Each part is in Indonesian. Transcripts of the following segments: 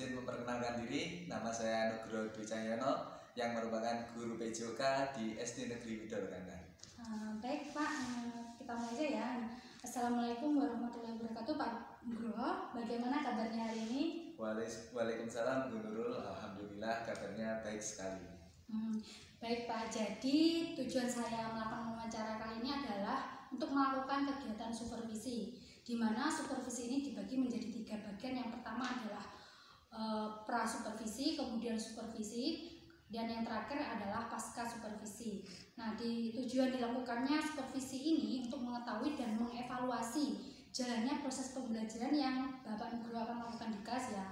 izin memperkenalkan diri. Nama saya Nugroho Dwi Cahyono yang merupakan guru PJOK di SD Negeri Widodrogana. Baik Pak, kita mulai aja ya. Assalamualaikum warahmatullahi wabarakatuh Pak Nugroho. Bagaimana kabarnya hari ini? Waalaikumsalam Bu Nurul. Alhamdulillah kabarnya baik sekali. Baik Pak, jadi tujuan saya melakukan wawancara kali ini adalah untuk melakukan kegiatan supervisi, di mana supervisi ini dibagi menjadi 3 bagian. Yang pertama adalah pra-supervisi, kemudian supervisi, dan yang terakhir adalah pasca supervisi. Nah, tujuan dilakukannya supervisi ini untuk mengetahui dan mengevaluasi jalannya proses pembelajaran yang Bapak Nugroho akan lakukan di kelas ya.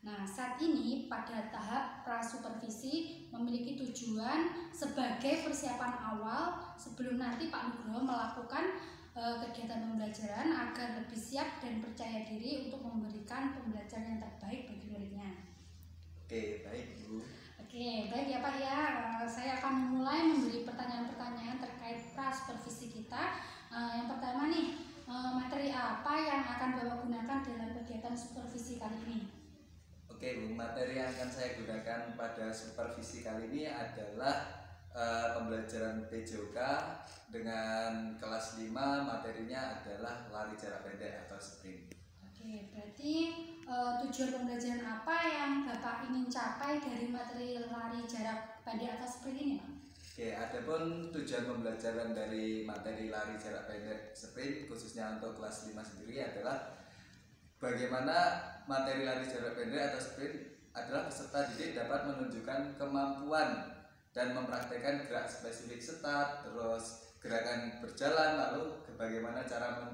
Nah, saat ini pada tahap pra-supervisi memiliki tujuan sebagai persiapan awal sebelum nanti Pak Nugroho melakukan kegiatan pembelajaran agar lebih siap dan percaya diri untuk memberikan pembelajaran yang terbaik bagi muridnya. Oke, baik Bu. Oke, baik ya Pak ya. Saya akan mulai memberi pertanyaan-pertanyaan terkait pra-supervisi kita. Yang pertama nih, materi apa yang akan Bapak gunakan dalam kegiatan supervisi kali ini? Oke Bu, materi yang akan saya gunakan pada supervisi kali ini adalah pembelajaran PJOK dengan kelas 5. Materinya adalah lari jarak pendek atau sprint. Oke, berarti tujuan pembelajaran apa yang Bapak ingin capai dari materi lari jarak pendek atau sprint ini Pak? Oke, adapun tujuan pembelajaran dari materi lari jarak pendek sprint khususnya untuk kelas 5 sendiri adalah bagaimana materi lari jarak pendek atau sprint adalah peserta didik dapat menunjukkan kemampuan dan mempraktekkan gerak spesifik start, terus gerakan berjalan, lalu bagaimana cara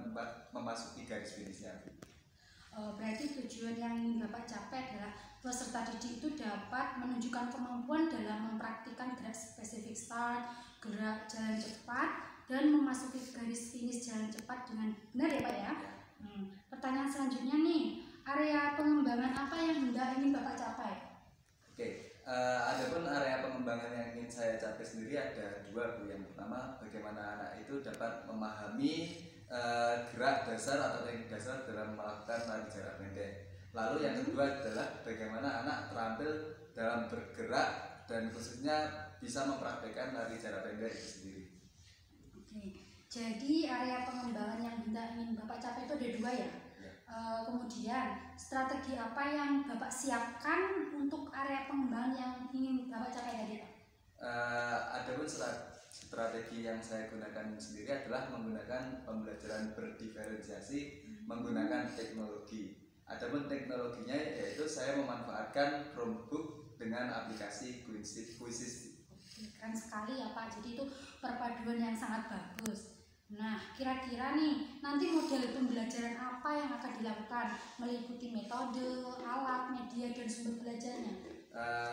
memasuki garis finishnya. Berarti tujuan yang ingin Bapak capai adalah peserta didik itu dapat menunjukkan kemampuan dalam mempraktikkan gerak spesifik start, gerak jalan cepat, dan memasuki garis finish jalan cepat dengan benar ya Pak ya? Pertanyaan selanjutnya nih, area pengembangan apa yang hendak ingin Bapak capai? Oke, adapun area pengembangan yang ingin saya capai sendiri ada 2 Bu. Yang pertama, bagaimana anak itu dapat memahami gerak dasar atau teknik dasar dalam melakukan lari jarak pendek. Lalu yang kedua adalah bagaimana anak terampil dalam bergerak dan khususnya bisa mempraktekkan lari jarak pendek itu sendiri. Oke, jadi area pengembangan yang hendak ingin Bapak capai itu ada 2 ya? Kemudian strategi apa yang Bapak siapkan untuk area pengembangan yang ingin Bapak capai tadi Pak? Adapun strategi yang saya gunakan sendiri adalah menggunakan pembelajaran berdiferensiasi menggunakan teknologi. Adapun teknologinya yaitu saya memanfaatkan Chromebook dengan aplikasi Quizzes. Keren sekali ya Pak, jadi itu perpaduan yang sangat bagus. Nah, kira-kira nih nanti model pembelajaran apa yang akan dilakukan? Meliputi metode, alat, media, dan sumber belajarnya?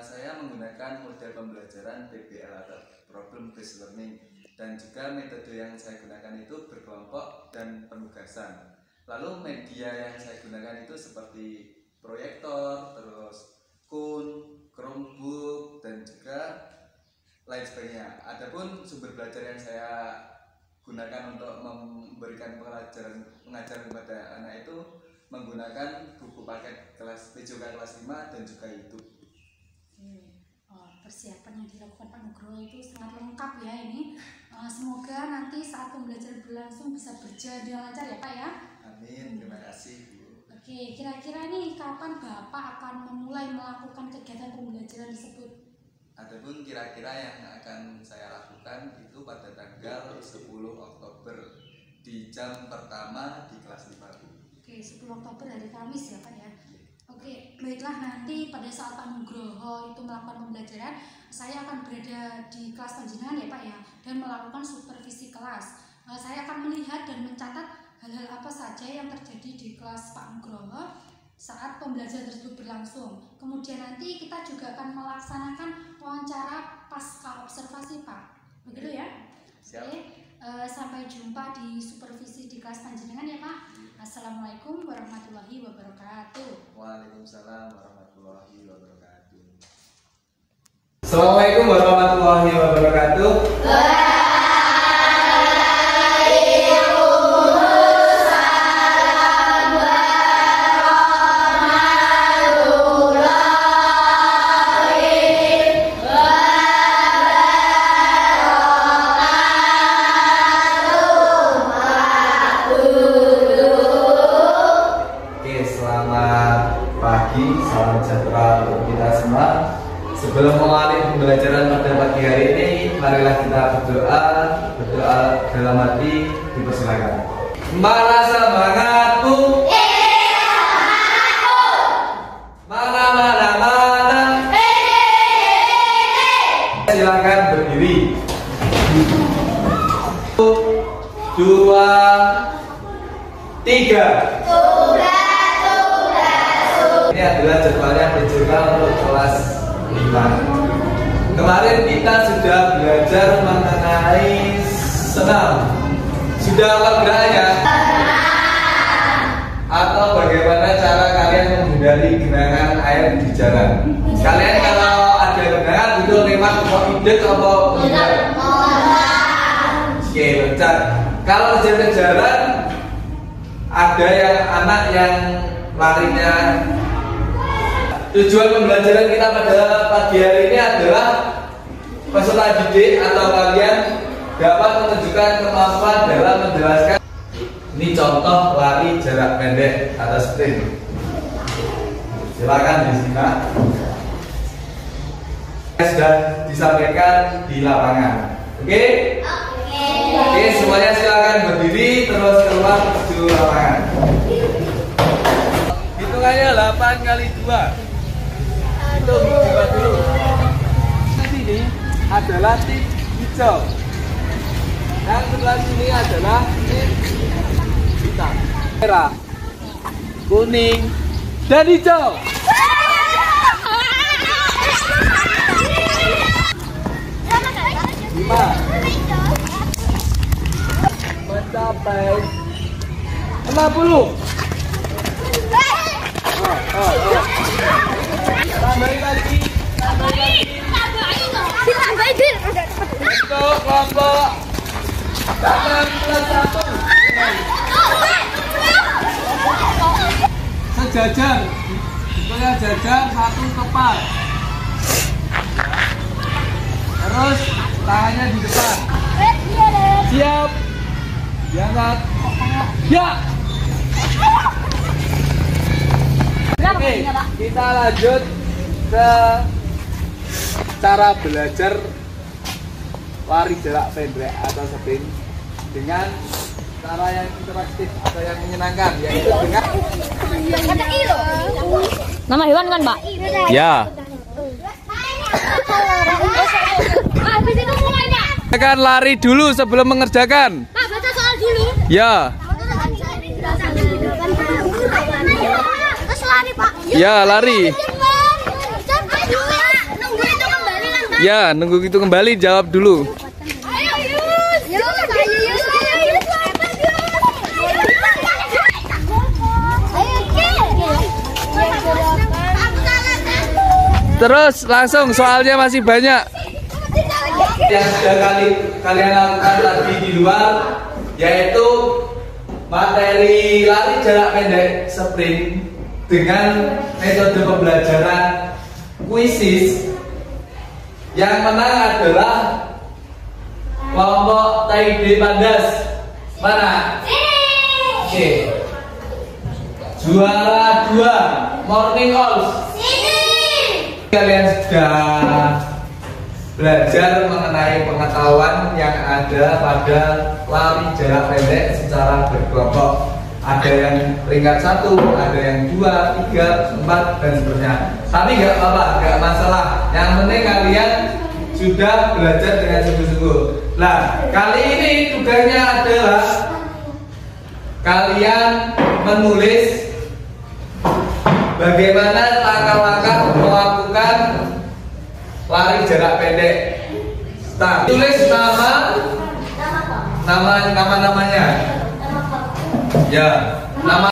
Saya menggunakan model pembelajaran PBL atau Problem Based Learning, dan juga metode yang saya gunakan itu berkelompok dan penugasan. Lalu media yang saya gunakan itu seperti proyektor, terus Chromebook, dan juga lain sebagainya. Adapun sumber belajar yang saya gunakan untuk memberikan pengajaran kepada anak itu menggunakan buku paket kelas PJOK kelas 5 dan juga YouTube. Persiapan yang dilakukan Pak Nugroho itu sangat lengkap ya ini. Semoga nanti saat pembelajaran berlangsung bisa berjalan dengan lancar ya Pak ya. Amin, terima kasih Bu. Oke, kira-kira nih kapan Bapak akan memulai melakukan kegiatan pembelajaran tersebut? Adapun kira-kira yang akan saya lakukan itu pada tanggal 10 Oktober di jam pertama di kelas 5 Bu. Oke, 10 Oktober hari Kamis ya Pak ya. Oke, baiklah, nanti pada saat Pak Nugroho itu melakukan pembelajaran, saya akan berada di kelas panjenengan ya Pak ya, dan melakukan supervisi kelas. Saya akan melihat dan mencatat hal-hal apa saja yang terjadi di kelas Pak Nugroho saat pembelajaran tersebut berlangsung. Kemudian nanti kita juga akan melaksanakan wawancara pasca observasi Pak. Begitu ya? Siap. Oke, sampai jumpa di supervisi di kelas panjenengan ya Pak. Assalamualaikum warahmatullahi wabarakatuh. Waalaikumsalam warahmatullahi wabarakatuh. Assalamualaikum warahmatullahi wabarakatuh. Sebelum mengawali pembelajaran pada pagi hari ini, marilah kita berdoa dalam hati, dipersilakan. Mana semangatku? Mana. Silakan berdiri. 1, 2, 3. Ini adalah jadwalnya digital untuk kelas 5. Kemarin kita sudah belajar mengenai senam. Sudah apa geraknya? Atau bagaimana cara kalian menghindari genangan air di jalan? Kalian kalau ada genangan itu lewat hidup atau tidak? Oke, benar. Kalau di jalan ada yang anak yang larinya. Tujuan pembelajaran kita pada pagi hari ini adalah peserta didik atau kalian dapat menunjukkan kemampuan dalam menjelaskan. Ini contoh lari jarak pendek atau sprint. Silakan disimak. Sudah disampaikan di lapangan. Oke? Oke, semuanya silakan berdiri terus keluar menuju lapangan. Hitungannya 8 kali 2. Hitung coba dulu. Di sini adalah tim hijau. Yang sebelah sini adalah tim hitam, merah, kuning, dan hijau. Lima mencapai 60. Tambahin lagi. Untuk kelompok 8+1 sejajar, bentuknya jajar satu tepat. Terus tangannya di depan. Siap. Diangkat. Ya. Oke, kita lanjut ke cara belajar lari jarak pendek atau sprint dengan cara yang interaktif atau yang menyenangkan, yaitu dengan nama hewan kan, Pak? ya. Akan lari dulu sebelum mengerjakan. Pak, baca soal dulu. Ya. Terus lari, Pak. Ya, lari. Nunggu itu kembali kan, Pak? Ya, nunggu itu kembali, jawab dulu. Ayo, Yus. Terus langsung, soalnya masih banyak. Yang sudah kalian lakukan tadi di luar, yaitu materi lari jarak pendek sprint dengan metode pembelajaran kuisis. Yang menang adalah kelompok TID Pandas. Mana? Oke. Juara 2 Morning Owls. Kalian sudah belajar mengenai pengetahuan yang ada pada lari jarak pendek secara berkelompok. Ada yang peringkat 1, ada yang 2, 3, 4 dan seterusnya. Tapi nggak apa-apa, nggak masalah. Yang penting kalian sudah belajar dengan sungguh-sungguh. Nah, kali ini tugasnya adalah kalian menulis bagaimana langkah-langkah melakukan lari jarak pendek. Nah, tulis nama-namanya. Ya, nama.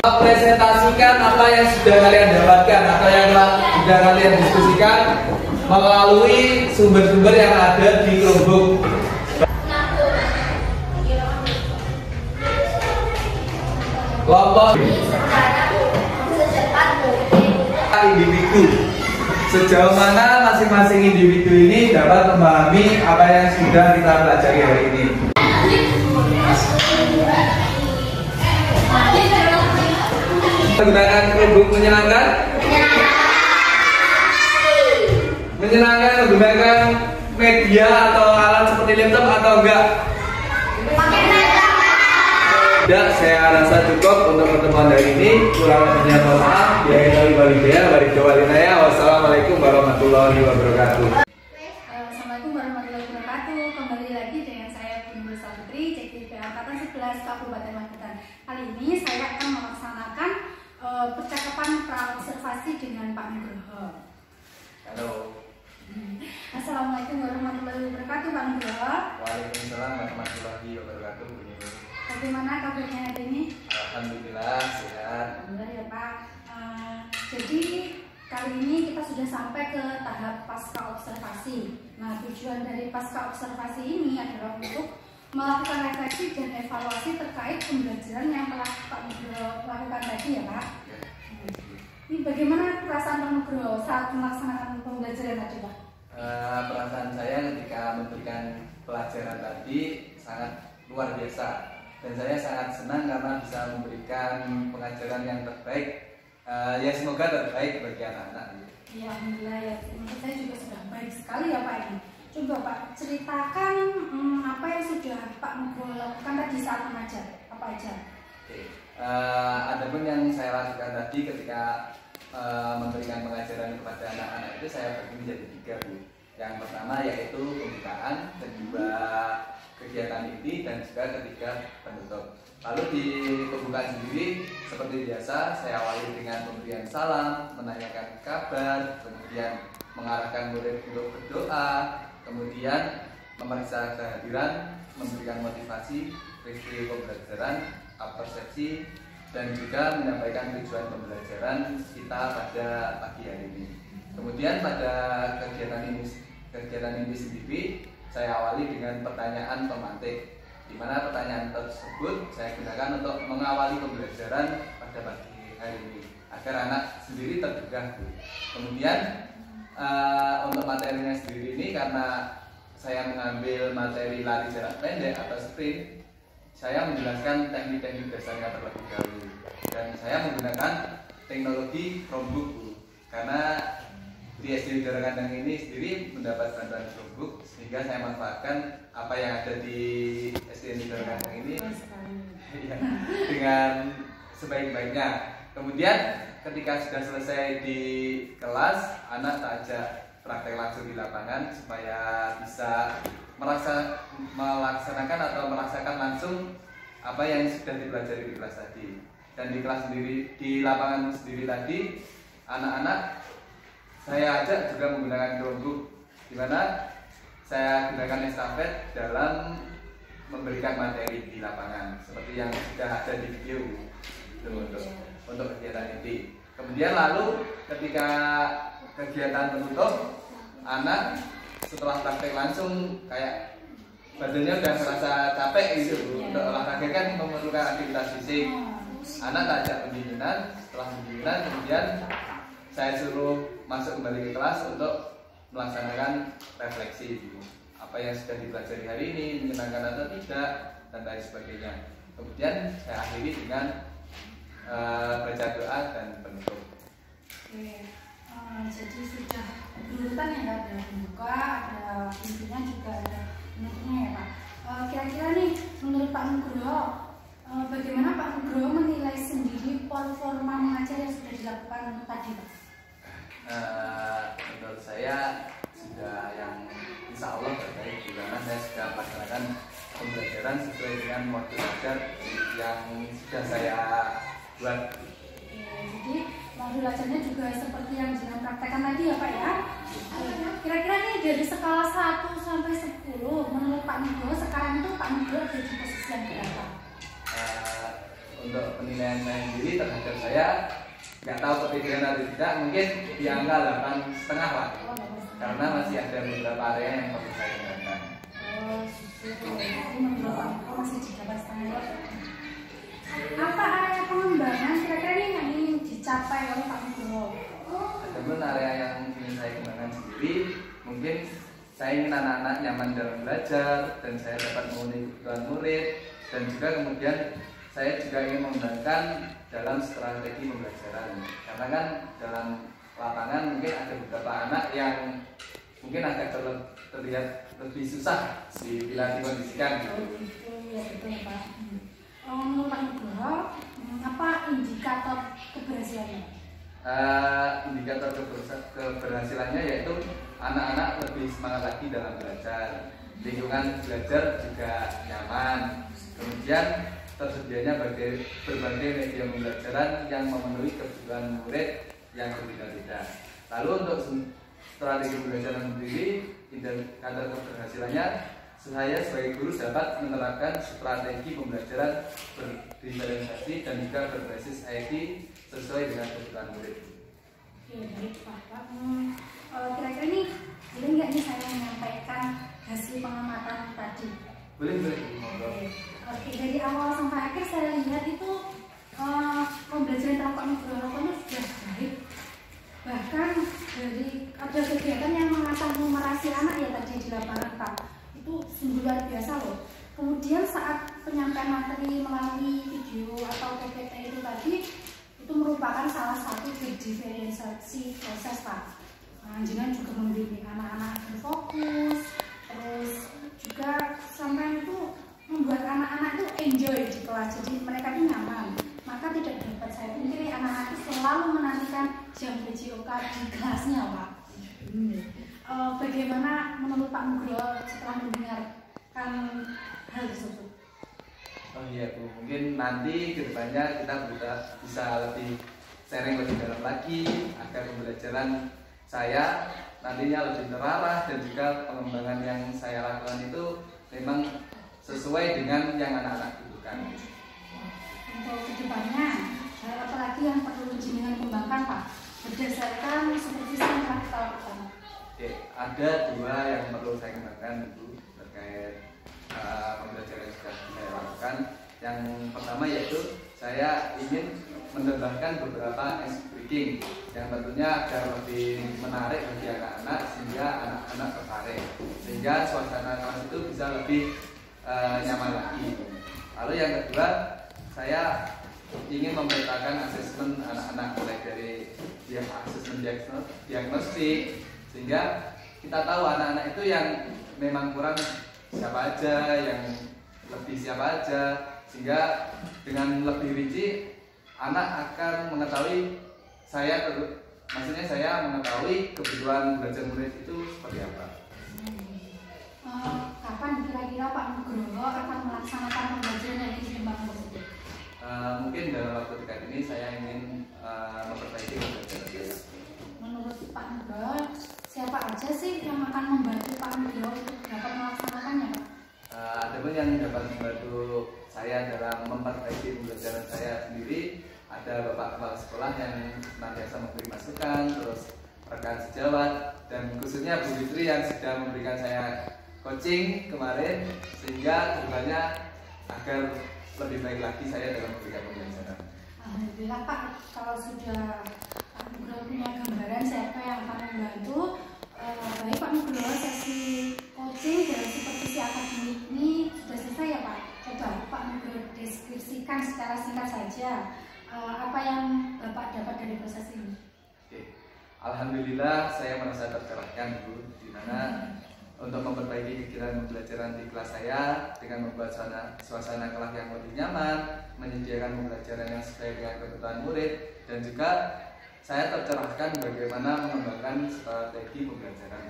Presentasikan apa yang sudah kalian dapatkan atau yang sudah kalian diskusikan melalui sumber-sumber yang ada di Chromebook. Kelompok individu. Sejauh mana masing-masing individu ini dapat memahami apa yang sudah kita pelajari hari ini. Menggunakan kerudung menyenangkan? Menyenangkan menggunakan media atau alat seperti laptop atau enggak? Tidak, saya rasa cukup untuk pertemuan hari ini. Kurang lebihnya mohon maaf. Wassalamualaikum warahmatullahi wabarakatuh. Assalamualaikum warahmatullahi wabarakatuh. Kembali lagi dengan saya Bu Nur Safitri, CKIP Angkatan 11 Kabupaten Magetan. Kali ini saya akan melaksanakan percakapan praobservasi dengan Pak Nugroho. Halo. Assalamualaikum warahmatullahi wabarakatuh, Pak Nugroho. Waalaikumsalam warahmatullahi wabarakatuh. Bagaimana kabarnya hari ini? Alhamdulillah sehat. Alhamdulillah ya Pak. Jadi kali ini kita sudah sampai ke tahap pasca observasi. Nah, tujuan dari pasca observasi ini adalah untuk melakukan refleksi dan evaluasi terkait pembelajaran yang telah Pak Nugroho lakukan tadi ya Pak. Ini bagaimana perasaan Pak Nugroho saat melaksanakan pembelajaran tadi Pak? Perasaan saya ketika memberikan pelajaran tadi sangat luar biasa. Dan saya sangat senang karena bisa memberikan pengajaran yang terbaik, ya semoga terbaik bagi anak-anak. Ya Alhamdulillah ya, menurut saya juga sudah baik sekali ya Pak ini. Coba Pak ceritakan apa yang sudah Pak Nugroho lakukan tadi saat mengajar, apa aja? Oke, adapun yang saya lakukan tadi ketika memberikan pengajaran kepada anak-anak itu saya bagi menjadi 3 Bu. Yang pertama yaitu pembukaan, kedua kegiatan inti, dan juga ketiga penutup. Lalu di pembukaan sendiri seperti biasa saya awali dengan pemberian salam, menanyakan kabar, kemudian mengarahkan murid untuk berdoa, kemudian memeriksa kehadiran, memberikan motivasi, review pembelajaran, persepsi, dan juga menyampaikan tujuan pembelajaran kita pada pagi hari ini. Kemudian pada kegiatan ini sendiri saya awali dengan pertanyaan pemantik, di mana pertanyaan tersebut saya gunakan untuk mengawali pembelajaran pada pagi hari ini agar anak sendiri tergugah. Kemudian untuk materinya sendiri ini karena saya mengambil materi lari jarak pendek atau sprint, saya menjelaskan teknik-teknik dasarnya terlebih dahulu, dan saya menggunakan teknologi Chromebook karena di SD Udara Kandang ini sendiri mendapat bantuan Chromebook, sehingga saya manfaatkan apa yang ada di SD Udara Kandang ini dengan sebaik-baiknya. Kemudian ketika sudah selesai di kelas, anak tak ajak praktek langsung di lapangan supaya bisa melaksanakan atau merasakan langsung apa yang sudah dipelajari di kelas tadi. Dan di kelas sendiri, di lapangan sendiri tadi, anak-anak saya ajak juga menggunakan Chromebook, di mana saya gunakan estafet dalam memberikan materi di lapangan seperti yang sudah ada di video untuk kegiatan inti. Kemudian lalu ketika kegiatan penutup, anak setelah praktek langsung kayak badannya udah merasa capek gitu. Untuk olahraga kan memerlukan aktivitas fisik. Anak tak ajak pendinginan, setelah pendinginan kemudian saya suruh masuk kembali ke kelas untuk melaksanakan refleksi apa yang sudah dipelajari hari ini, menyenangkan atau tidak, dan lain sebagainya. Kemudian saya akhiri dengan baca doa dan penutup. Oke, jadi sudah berurutan ya, ada pembuka, ada intinya, juga ada penutupnya ya Pak. Kira-kira nih menurut Pak Nugroho, bagaimana Pak Nugroho menilai sendiri performa mengajar yang sudah dilakukan tadi Pak? Menurut saya sudah yang insya Allah terbaik, karena saya sudah melaksanakan pembelajaran sesuai dengan modul ajar yang sudah saya buat. Jadi modul ajarnya juga seperti yang jenengan praktekkan tadi ya Pak ya. Kira-kira nih dari skala 1 sampai 10 menurut Pak Nugroho sekarang itu Pak Nugroho ada di posisi yang berapa? Untuk penilaian saya sendiri terhadap saya nggak tahu kepikiran atau tidak, mungkin di angka 8,5 lah, karena masih ada beberapa area yang perlu saya kembangkan. Jadi menurut Pak Nugroho masih di 8,5. Apa area pengembangan kira-kira ini yang ingin dicapai oleh Pak Nugroho? Adapun area yang ingin saya kembangkan sendiri, mungkin saya ingin anak-anak nyaman dalam belajar dan saya dapat memenuhi kebutuhan murid, dan juga kemudian saya juga ingin mengembangkan dalam strategi pembelajaran, karena kan dalam lapangan mungkin ada beberapa anak yang mungkin agak terlihat lebih susah bila dikondisikan gitu. Ya betul Pak. Menurut Pak Nugroho, apa indikator keberhasilannya? Indikator keberhasilannya yaitu anak-anak lebih semangat lagi dalam belajar, lingkungan belajar juga nyaman, kemudian tersedianya berbagai media pembelajaran yang memenuhi kebutuhan murid yang berbeda-beda. Lalu untuk strategi pembelajaran sendiri, indikator keberhasilannya saya sebagai guru dapat menerapkan strategi pembelajaran berdiferensiasi dan juga berbasis IT sesuai dengan kebutuhan murid. Oke, baik Pak. Kira-kira ini boleh nggak nih saya menyampaikan hasil pengamatan tadi? Boleh. Oke, dari awal sampai akhir saya lihat itu pembelajaran terhadap Pak Nugroho itu sudah baik. Bahkan dari ada kegiatan yang mengasah numerasi anak ya tadi di lapangan Pak, itu sungguh luar biasa loh. Kemudian saat penyampaian materi melalui video atau PPT itu tadi, itu merupakan salah satu diferensiasi proses Pak. Jenengan juga membimbing anak-anak berfokus, terus juga sampai itu membuat anak-anak itu enjoy di kelas, jadi mereka itu nyaman. Maka tidak dapat saya pungkiri anak-anak itu selalu menantikan jam BJOK di kelasnya Pak. Bagaimana menurut Pak Nugroho setelah mendengarkan hal tersebut? Oh iya Bu, mungkin nanti kedepannya kita bisa lebih sharing lebih dalam lagi agar pembelajaran saya nantinya lebih terarah dan juga pengembangan yang saya lakukan itu memang sesuai dengan yang anak-anak butuhkan. Untuk kedepannya, apalagi yang perlu jenengan kembangkan Pak, berdasarkan supervisi yang telah kita lakukan? Oke, ada dua yang perlu saya kembangkan Bu terkait pembelajaran yang sudah saya lakukan. Yang pertama yaitu saya ingin menambahkan beberapa ice breaking yang tentunya agar lebih menarik bagi anak-anak sehingga anak-anak tertarik, sehingga suasana kelas itu bisa lebih nyaman lagi. Lalu yang kedua, saya ingin memetakan asesmen anak-anak mulai dari asesmen diagnostik, sehingga kita tahu anak-anak itu yang memang kurang siapa aja, yang lebih siapa aja, sehingga dengan lebih rinci anak akan mengetahui maksudnya saya mengetahui kebutuhan belajar murid itu seperti apa. Kapan kira-kira Pak Nugroho akan melaksanakan pembelajaran yang dikembangkan tersebut? Mungkin dalam waktu dekat ini saya ingin memperbaiki pembelajaran saya. Menurut Pak Nugroho, siapa aja sih yang akan membantu Pak Nugroho untuk dapat melaksanakannya Pak? Ada pun yang dapat membantu saya dalam memperbaiki pembelajaran saya sendiri. Ada Bapak Kepala Sekolah yang senantiasa memberi masukan, terus rekan sejawat, dan khususnya Bu Fitri yang sudah memberikan saya coaching kemarin, sehingga kedepannya agar lebih baik lagi saya dalam memberikan pembelajaran. Alhamdulillah Pak, kalau sudah Pak Nugroho punya gambaran siapa yang akan membantu, baik Pak Nugroho sesi coaching dan supervisi akademik ini sudah selesai ya Pak? Coba Pak Nugroho deskripsikan secara singkat saja apa yang Bapak dapat dari proses ini. Oke. Alhamdulillah saya merasa tercerahkan Bu, di mana untuk memperbaiki kegiatan pembelajaran di kelas saya dengan membuat suasana kelas yang lebih nyaman, menyediakan pembelajaran yang sesuai dengan kebutuhan murid, dan juga saya tercerahkan bagaimana mengembangkan strategi pembelajaran.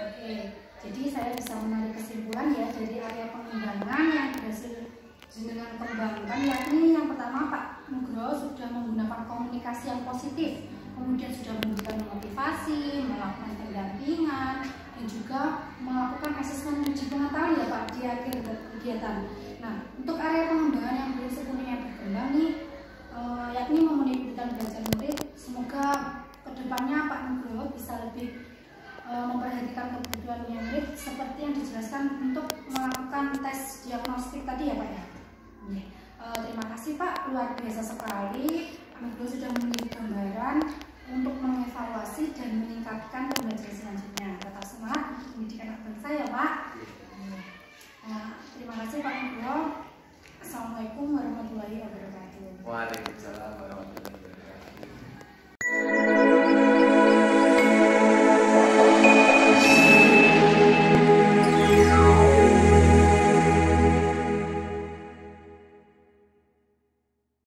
Oke, jadi saya bisa menarik kesimpulan ya dari area pengembangan yang berhasil jenengan kembangkan, yakni yang pertama Pak Nugroho sudah menggunakan komunikasi yang positif, kemudian sudah memberikan motivasi, melakukan pendampingan, dan juga melakukan asesmen uji pengetahuan ya Pak di akhir kegiatan. Nah, untuk area pengembangan yang belum sepenuhnya berkembang nih, yakni memenuhi kebutuhan belajar murid, semoga kedepannya Pak Nugroho bisa lebih memperhatikan kebutuhan murid seperti yang dijelaskan untuk melakukan tes diagnostik tadi ya Pak ya. Terima kasih Pak, luar biasa sekali. Pak Nugroho sudah memberi gambaran